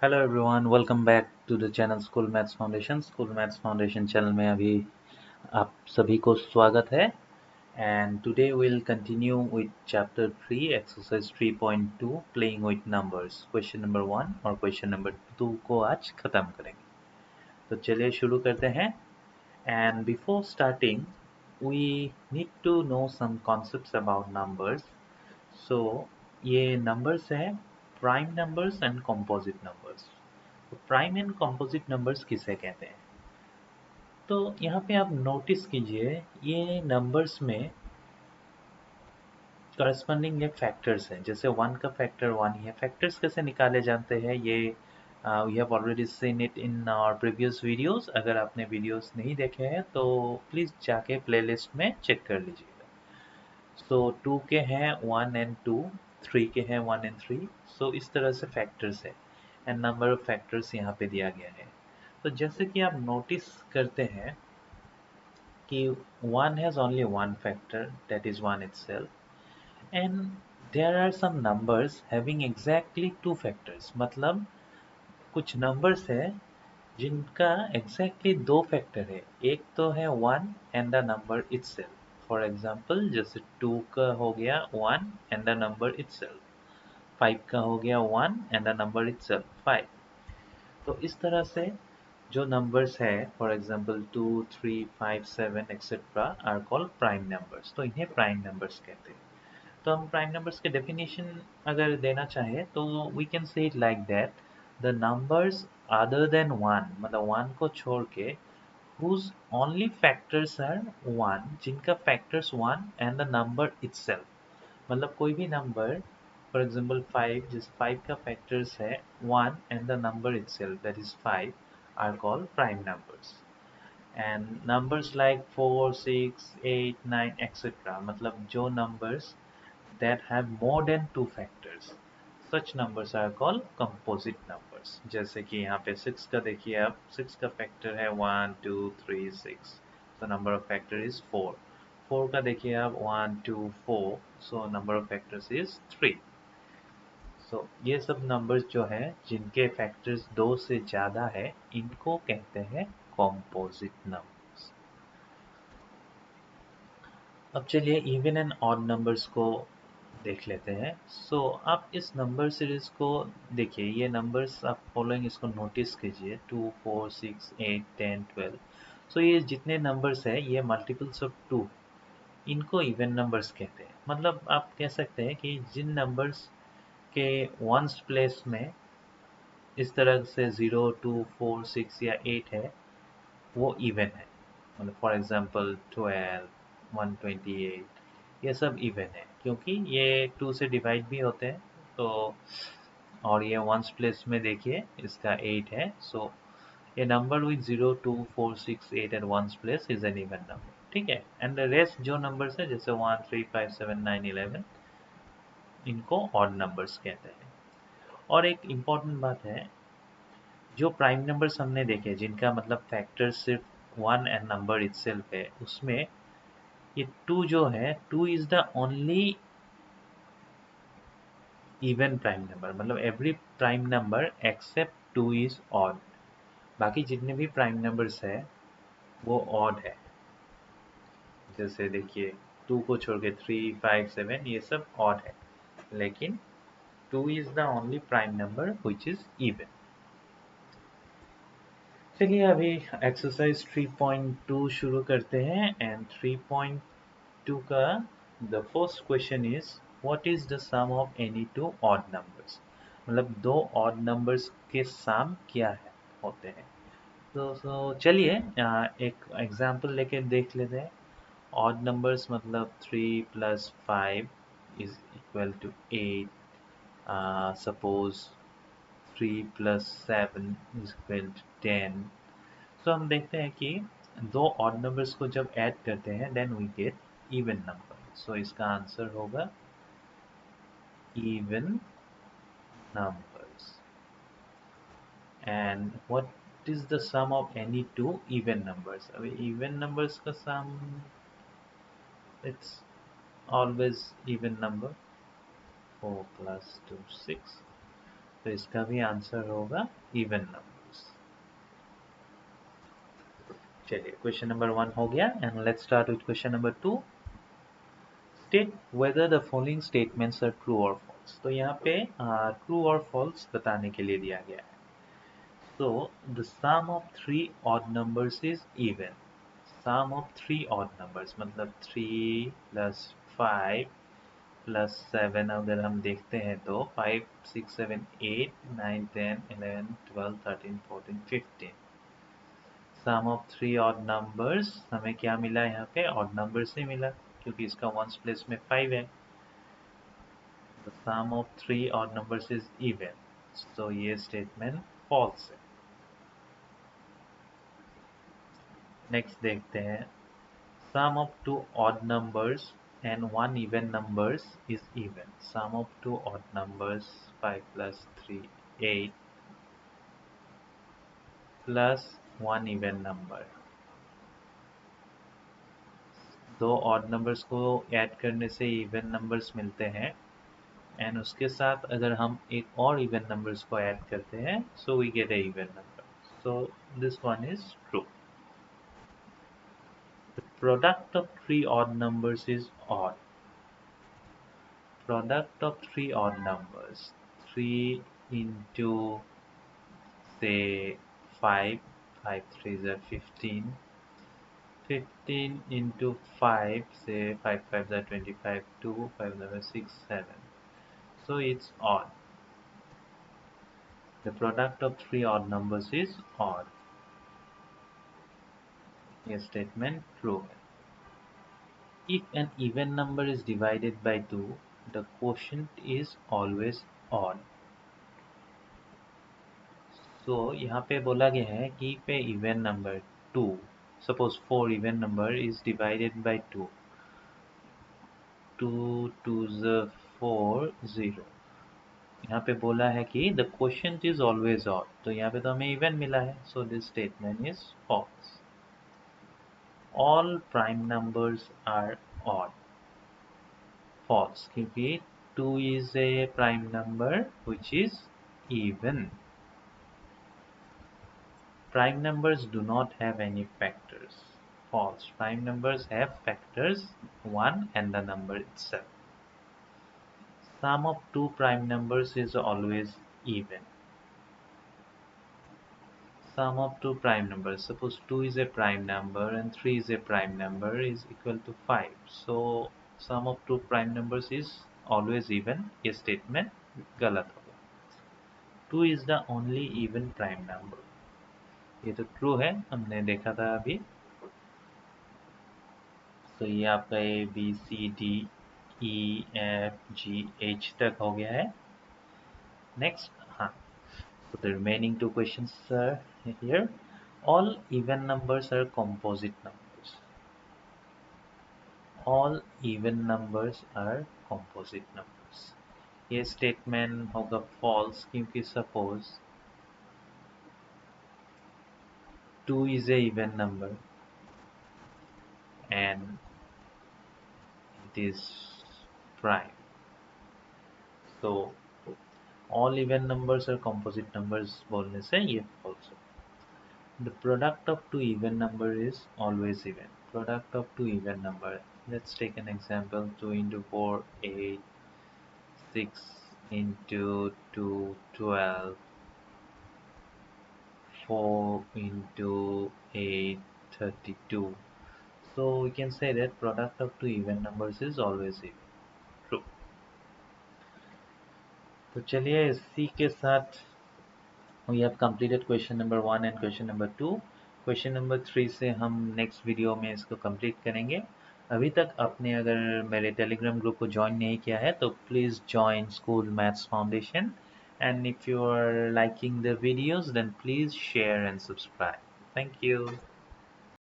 Hello everyone, welcome back to the channel school maths foundation. School maths foundation channel में अभी आप सभी को स्वागत है। And today will continue with chapter 3 exercise 3.2 playing with numbers. Question number 1 और question number 2 को आज ख़त्म करेंगे। तो चलिए शुरू करते हैं। And before starting we need to know some concepts about numbers. So ये नंबर्स हैं prime numbers and composite numbers. तो प्राइम एंड कंपोजिट नंबर्स किसे कहते हैं? तो यहाँ पे आप नोटिस कीजिए, ये नंबर्स में करस्पॉन्डिंग ये फैक्टर्स हैं। जैसे 1 का फैक्टर 1 ही है। फैक्टर्स कैसे निकाले जाते हैं ये we have already seen it in our previous videos. अगर आपने वीडियोस नहीं देखे हैं तो प्लीज़ जाके प्लेलिस्ट में चेक कर लीजिएगा। सो 2 के हैं 1 एंड 2, 3 के हैं 1 एंड 3। सो इस तरह से फैक्टर्स है एंड नंबर ऑफ फैक्टर्स यहाँ पे दिया गया है। तो जैसे कि आप नोटिस करते हैं कि 1 has only one factor, that is 1 itself, and there are some numbers having exactly two factors। मतलब कुछ नंबर्स है जिनका exactly दो फैक्टर है। एक तो है 1 and the number itself। For example जैसे 2 का हो गया 1 and the number itself, 5 का हो गया 1 and the number itself 5। तो इस तरह से जो नंबर्स है for example 2, 3, 5, 7 etcetera are called prime numbers. तो इन्हें प्राइम नंबर्स कहते हैं। तो हम प्राइम नंबर्स के डेफिनेशन अगर देना चाहें तो we can say it like that the numbers other than 1, मतलब 1 को छोड़ के whose only factors are 1, जिनका factors 1 and the number itself। मतलब कोई भी नंबर फॉर एग्जांपल 5, जिस 5 का फैक्टर्स है 1 and the number itself that is 5 are called prime numbers। and numbers like 4, 6, 8, 9 etc, मतलब जो numbers that have more than two factors, such numbers are called composite numbers। जैसे कि यहाँ पे 6 का देखिए आप, 6 का फैक्टर है 1, 2, 3, 6, so number of factor is 4। 4 का देखिए आप 1, 2, 4, so number of factors is 3। सो ये सब नंबर्स जो है जिनके फैक्टर्स 2 से ज़्यादा है इनको कहते हैं कॉम्पोजिट नंबर्स। अब चलिए इवन एंड ऑड नंबर्स को देख लेते हैं। सो आप इस नंबर सीरीज को देखिए, ये नंबर्स आप फॉलोइंग इसको नोटिस कीजिए 2, 4, 6, 8, 10, 12। सो ये जितने नंबर्स है ये मल्टीपल्स ऑफ 2, इनको इवन नंबर्स कहते हैं। मतलब आप कह सकते हैं कि जिन नंबर्स के वंस प्लेस में इस तरह से 0, 2, 4, 6 या 8 है वो इवन है। मतलब फॉर एग्जांपल 12, 128, ये सब इवन है क्योंकि ये 2 से डिवाइड भी होते हैं। तो और ये वंस प्लेस में देखिए इसका 8 है। So a number with 0, 2, 4, 6, 8 at one's place is an even number. ठीक है। एंड द रेस्ट जो नंबर्स है जैसे 1, 3, 5, 7, 9, 11, इनको ऑड नंबर्स कहते हैं। और एक इम्पॉर्टेंट बात है, जो प्राइम नंबर्स हमने देखे जिनका मतलब फैक्टर सिर्फ 1 एंड नंबर इटसेल्फ है, उसमें ये 2 जो है 2 is the only even prime number. मतलब every prime number except 2 is odd. बाकी जितने भी प्राइम नंबर्स है वो ऑड है। जैसे देखिए 2 को छोड़ के 3, 5, 7 ये सब ऑड है, लेकिन 2 is the only prime number which is even. चलिए अभी एक्सरसाइज 3.2 शुरू करते हैं। एंड 3.2 का the first question is what is the sum of any two odd numbers. मतलब दो ऑड नंबर्स के सम क्या है होते हैं। तो चलिए एक एग्जांपल लेके देख लेते हैं। ऑड नंबर्स मतलब 3 + 5 is equal to 8। Suppose 3 + 7 is equal to 10। तो हम देखते हैं कि दो ऑड नंबर्स को जब ऐड करते हैं then we get even number. So इसका आंसर होगा even numbers. And what is the sum of any two even numbers. अभी इवन नंबर्स का sum it's always even number. 4 + 2, 6। तो इसका भी आंसर होगा इवन नंबर्स। चलिए क्वेश्चन नंबर 1 हो गया and let's start with question number 2। State whether the following statements are true और फॉल्स। तो यहाँ पे ट्रू और फॉल्स बताने के लिए दिया गया है। So the sum of three odd numbers is even. Sum of three odd numbers मतलब 3 plus 5 plus 7 अगर हम देखते हैं तो 5, 6, 7, 8, 9, 10, 11, 12, 13, 14, 15। Sum of three odd numbers हमें क्या मिला यहाँ पे odd numbers से मिला क्योंकि इसका ones place में 5 है। The sum of three odd numbers is even. So ये statement false है। Next देखते हैं sum of two odd numbers and one even numbers is even. Sum of two odd numbers 5 plus 3 8 plus one even number. दो odd numbers को add करने से even numbers मिलते हैं and उसके साथ अगर हम एक और even numbers को ऐड करते हैं so we get a even number. So this one is true. The product of three odd numbers is odd. Product of three odd numbers 3 into say 5, 5 3s are 15, 15 into 5, say 5 5s are 25, 2, 5 are 6, 7. So it's odd. The product of three odd numbers is odd. A statement true. If an even number is divided by 2, the quotient is always odd. So यहाँ पे बोला गया है कि पे even number 2, suppose 4 even number is divided by 2, 2 2s 4 0। यहाँ पे बोला है कि the quotient is always odd, तो यहाँ पे तो हमें even मिला है, so this statement is false. All prime numbers are odd. False, क्योंकि 2 is a prime number which is even. Prime numbers do not have any factors. False. Prime numbers have factors 1 and the number itself. Sum of two prime numbers is always even. Sum of two prime numbers. Suppose 2 is a prime number and 3 is a prime number is equal to 5. So sum of two prime numbers is always even. ये statement गलत होगा. 2 is the only even prime number. ये तो true है, हमने देखा था अभी. तो ये आपका A B C D E F G H तक हो गया है. नेक्स्ट, हाँ, so the remaining two questions are here. All even numbers are composite numbers. All even numbers are composite numbers. ये statement होगा false क्योंकि suppose 2 is a even number and it is prime. So all even numbers are composite numbers बोलने से ये false है. The product of two even number is always even. Product of two even number. Let's take an example. 2 into 4, 8, 6 into 2, 12, 4 into 8, 32. So we can say that product of two even numbers is always even. True. तो चलिए इसी के साथ we have completed question number 1 and question number 2. Question number 3 से हम next video में इसको complete करेंगे. अभी तक आपने अगर मेरे टेलीग्राम ग्रुप को ज्वाइन नहीं किया है तो please join school maths foundation, and if you are liking the videos then please share and subscribe. Thank you.